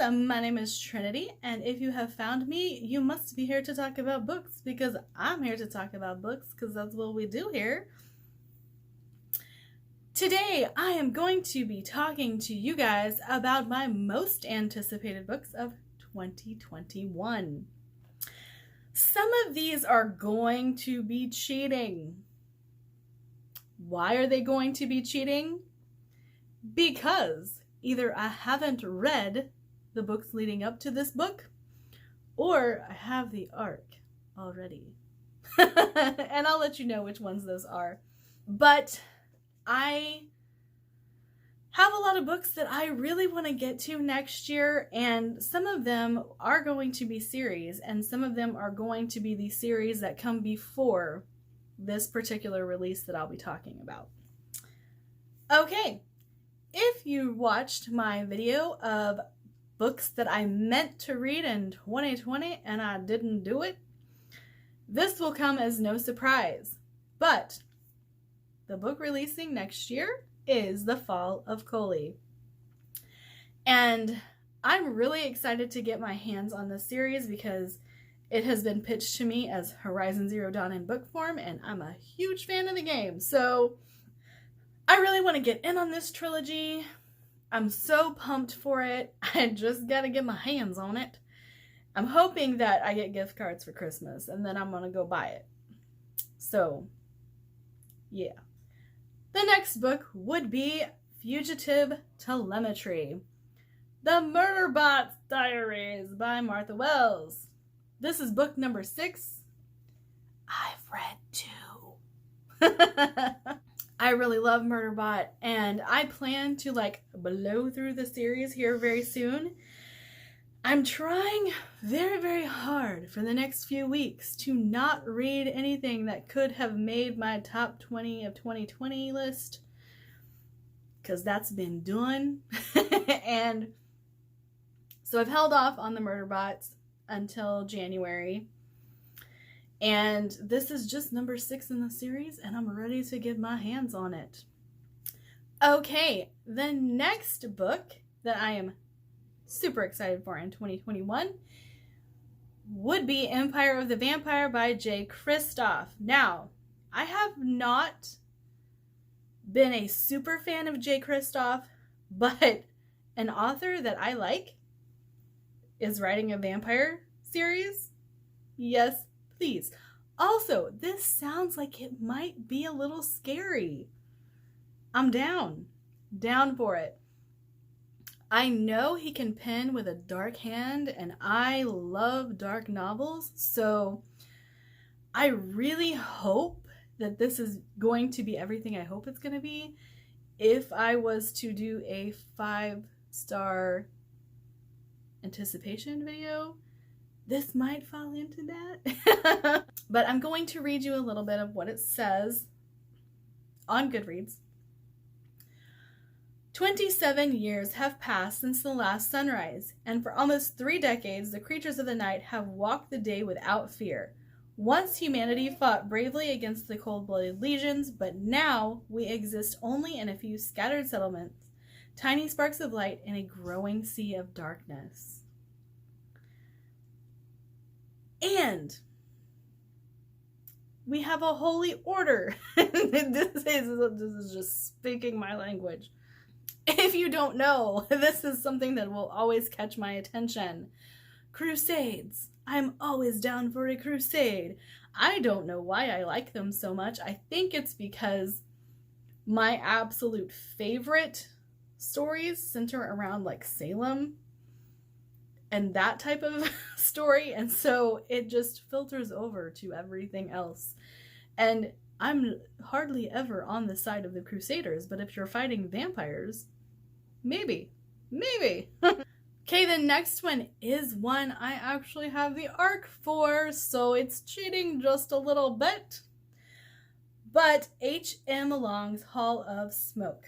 my name is Trinity, and if you have found me, you must be here to talk about books, because I'm here to talk about books, because that's what we do here. Today, I am going to be talking to you guys about my most anticipated books of 2021. Some of these are going to be cheating. Why are they going to be cheating? Because either I haven't read the books leading up to this book, or I have the arc already. And I'll let you know which ones those are. But I have a lot of books that I really want to get to next year, and some of them are going to be series, and some of them are going to be the series that come before this particular release that I'll be talking about. Okay, if you watched my video of books that I meant to read in 2020 and I didn't do it, this will come as no surprise. But the book releasing next year is The Fall of Colby. And I'm really excited to get my hands on this series because it has been pitched to me as Horizon Zero Dawn in book form, and I'm a huge fan of the game. So I really want to get in on this trilogy. I'm so pumped for it. I just got to get my hands on it. I'm hoping that I get gift cards for Christmas, and then I'm going to go buy it. So, yeah. The next book would be Fugitive Telemetry, The Murderbot's Diaries by Martha Wells. This is book number 6. I've read 2. I really love Murderbot, and I plan to blow through the series here very soon. I'm trying very, very hard for the next few weeks to not read anything that could have made my top 20 of 2020 list, because that's been done. And so I've held off on the Murderbots until January. And this is just number 6 in the series, and I'm ready to get my hands on it. Okay, the next book that I am super excited for in 2021 would be Empire of the Vampire by J. Kristoff. Now, I have not been a super fan of J. Kristoff, but an author that I like is writing a vampire series. Yes, please. Also, this sounds like it might be a little scary. I'm down for it. I know he can pen with a dark hand, and I love dark novels, so I really hope that this is going to be everything I hope it's going to be. If I was to do a 5-star anticipation video, this might fall into that. But I'm going to read you a little bit of what it says on Goodreads. 27 years have passed since the last sunrise, and for almost 3 decades, the creatures of the night have walked the day without fear. Once humanity fought bravely against the cold-blooded legions, but now we exist only in a few scattered settlements, tiny sparks of light in a growing sea of darkness. And we have a holy order. This is just speaking my language. If you don't know, this is something that will always catch my attention. Crusades. I'm always down for a crusade. I don't know why I like them so much. I think it's because my absolute favorite stories center around Salem and that type of story, and so it just filters over to everything else. And I'm hardly ever on the side of the Crusaders, but if you're fighting vampires, maybe. Okay, the next one is one I actually have the arc for, so it's cheating just a little bit. But H.M. Long's Hall of Smoke.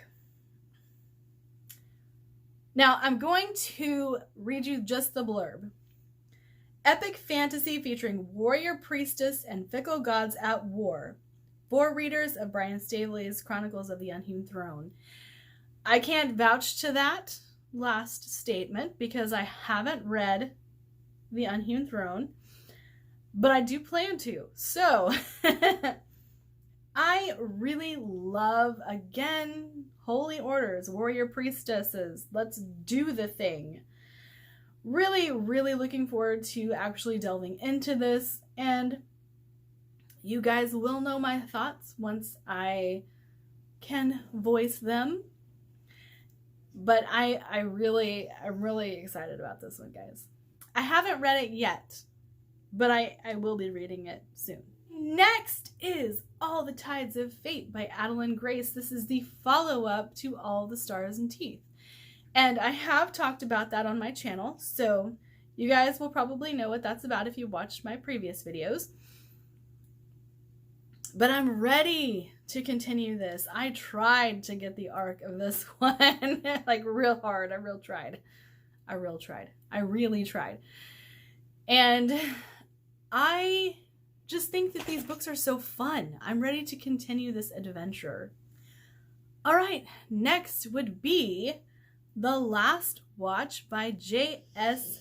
Now, I'm going to read you just the blurb. Epic fantasy featuring warrior priestess and fickle gods at war. For readers of Brian Staveley's Chronicles of the Unhewn Throne. I can't vouch to that, last statement because I haven't read The Unhewn Throne, but I do plan to. So I really love, again, holy orders, warrior priestesses. Let's do the thing. Really, really looking forward to actually delving into this, and you guys will know my thoughts once I can voice them. But I'm really excited about this one, guys. I haven't read it yet, but I will be reading it soon. Next is All the Tides of Fate by Adeline Grace. This is the follow-up to All the Stars and Teeth. And I have talked about that on my channel, so you guys will probably know what that's about if you watched my previous videos. But I'm ready to continue this. I tried to get the arc of this one, like real hard. I really tried. And I just think that these books are so fun. I'm ready to continue this adventure. All right, next would be The Last Watch by J.S.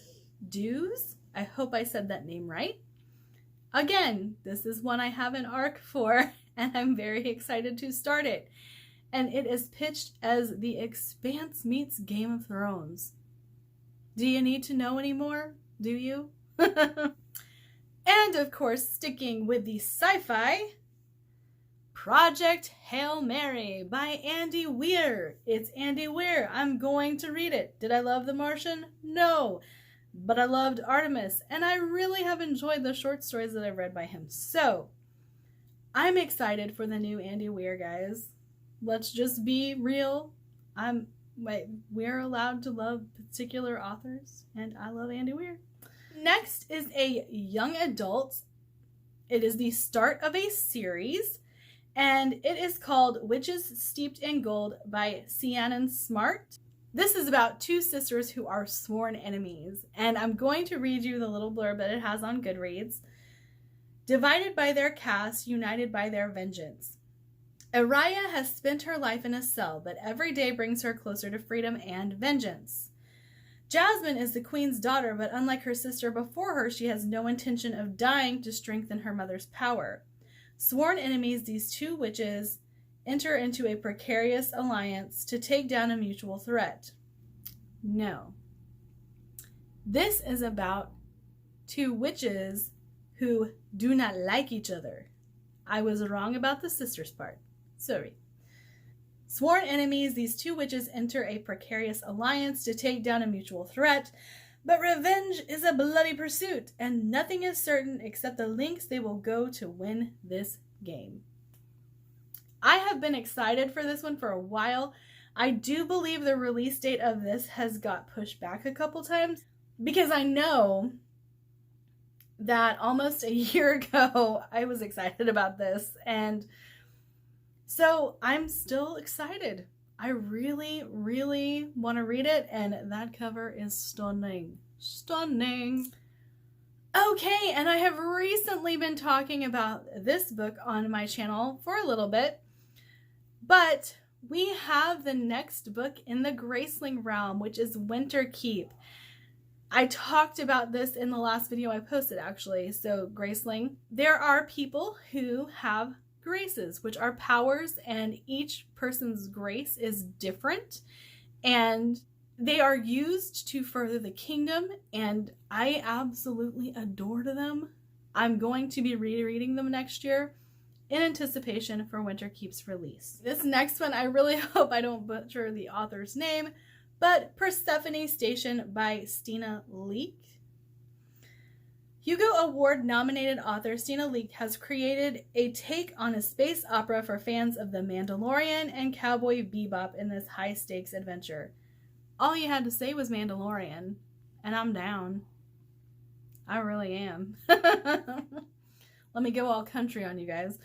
Dews. I hope I said that name right. Again, this is one I have an arc for, and I'm very excited to start it. And it is pitched as The Expanse meets Game of Thrones. Do you need to know any more? Do you? And of course, sticking with the sci-fi, Project Hail Mary by Andy Weir. It's Andy Weir. I'm going to read it. Did I love The Martian? No. But I loved Artemis, and I really have enjoyed the short stories that I've read by him. So, I'm excited for the new Andy Weir, guys. Let's just be real. We're allowed to love particular authors, and I love Andy Weir. Next is a young adult. It is the start of a series, and it is called Witches Steeped in Gold by Cianan Smart. This is about two sisters who are sworn enemies, and I'm going to read you the little blurb that it has on Goodreads. Divided by their caste, united by their vengeance. Araya has spent her life in a cell, but every day brings her closer to freedom and vengeance. Jasmine is the queen's daughter, but unlike her sister before her, she has no intention of dying to strengthen her mother's power. Sworn enemies, these two witches enter into a precarious alliance to take down a mutual threat. No. This is about two witches who do not like each other. I was wrong about the sisters part. Sorry. Sworn enemies, these two witches enter a precarious alliance to take down a mutual threat, but revenge is a bloody pursuit, and nothing is certain except the lengths they will go to win this game. I have been excited for this one for a while. I do believe the release date of this has got pushed back a couple times because I know that almost a year ago I was excited about this, and so I'm still excited. I really want to read it, and that cover is stunning. Stunning. Okay, and I have recently been talking about this book on my channel for a little bit, but we have the next book in the Graceling realm, which is Winterkeep. I talked about this in the last video I posted, actually. So Graceling, there are people who have graces, which are powers, and each person's grace is different, and they are used to further the kingdom, and I absolutely adore them. I'm going to be rereading them next year in anticipation for Winterkeep's release. This next one, I really hope I don't butcher the author's name, but Persephone Station by Stina Leek. Hugo Award-nominated author Stina Leek has created a take on a space opera for fans of The Mandalorian and Cowboy Bebop in this high-stakes adventure. All you had to say was Mandalorian, and I'm down. I really am. Let me go all country on you guys.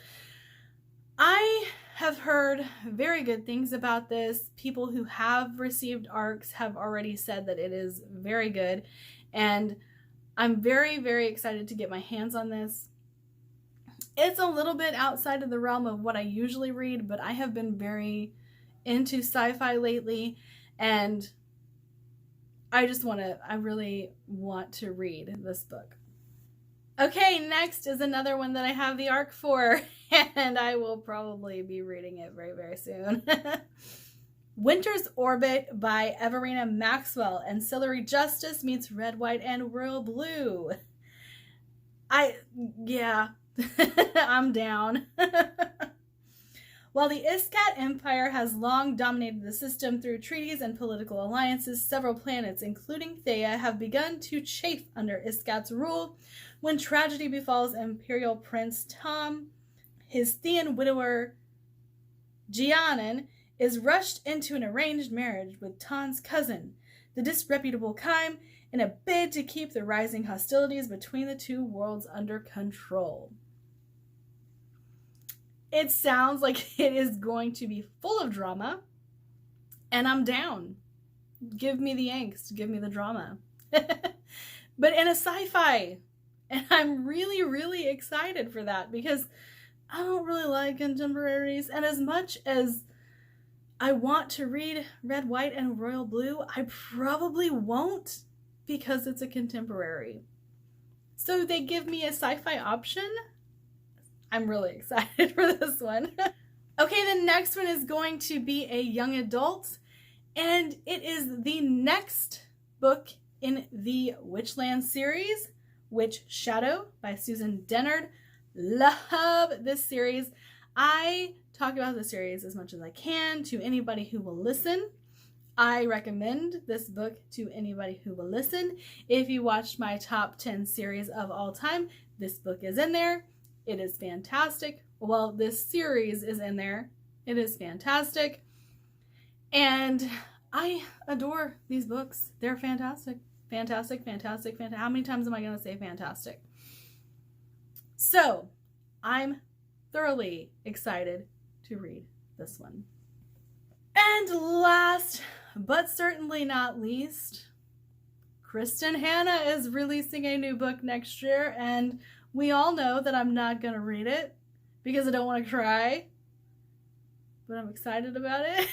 I have heard very good things about this. People who have received ARCs have already said that it is very good, and I'm very excited to get my hands on this. It's a little bit outside of the realm of what I usually read, but I have been very into sci-fi lately, and I really want to read this book. Okay, next is another one that I have the ARC for, and I will probably be reading it very, very soon. Winter's Orbit by Everina Maxwell. Ancillary Justice meets Red, White, and Royal Blue. Yeah, I'm down. While the Iskat Empire has long dominated the system through treaties and political alliances, several planets, including Theia, have begun to chafe under Iskat's rule when tragedy befalls Imperial Prince Tom. His Thean widower, Giannon, is rushed into an arranged marriage with Ton's cousin, the disreputable Kime, in a bid to keep the rising hostilities between the two worlds under control. It sounds like it is going to be full of drama, and I'm down. Give me the angst, give me the drama. But in a sci-fi, and I'm really, really excited for that because I don't really like contemporaries, and as much as I want to read Red, White, and Royal Blue, I probably won't because it's a contemporary. So they give me a sci-fi option. I'm really excited for this one. Okay, the next one is going to be a young adult, and it is the next book in the Witchland series, Witch Shadow by Susan Dennard. Love this series. I talk about the series as much as I can to anybody who will listen. I recommend this book to anybody who will listen. If you watched my top 10 series of all time, this book is in there. It is fantastic. Well, this series is in there. It is fantastic. And I adore these books. They're fantastic. Fantastic, fantastic, fantastic. How many times am I going to say fantastic? So, I'm thoroughly excited to read this one. And last, but certainly not least, Kristen Hanna is releasing a new book next year, and we all know that I'm not going to read it because I don't want to cry, but I'm excited about it.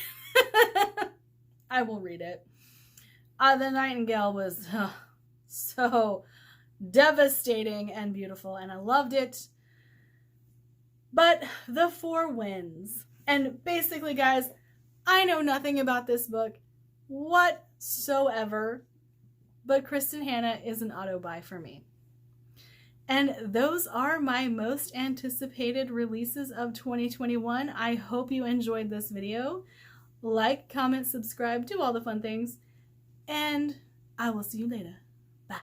I will read it. The Nightingale was so devastating and beautiful, and I loved it. But The Four Winds. And basically, guys, I know nothing about this book whatsoever, but Kristen Hanna is an auto-buy for me. And those are my most anticipated releases of 2021. I hope you enjoyed this video. Like, comment, subscribe, do all the fun things, and I will see you later.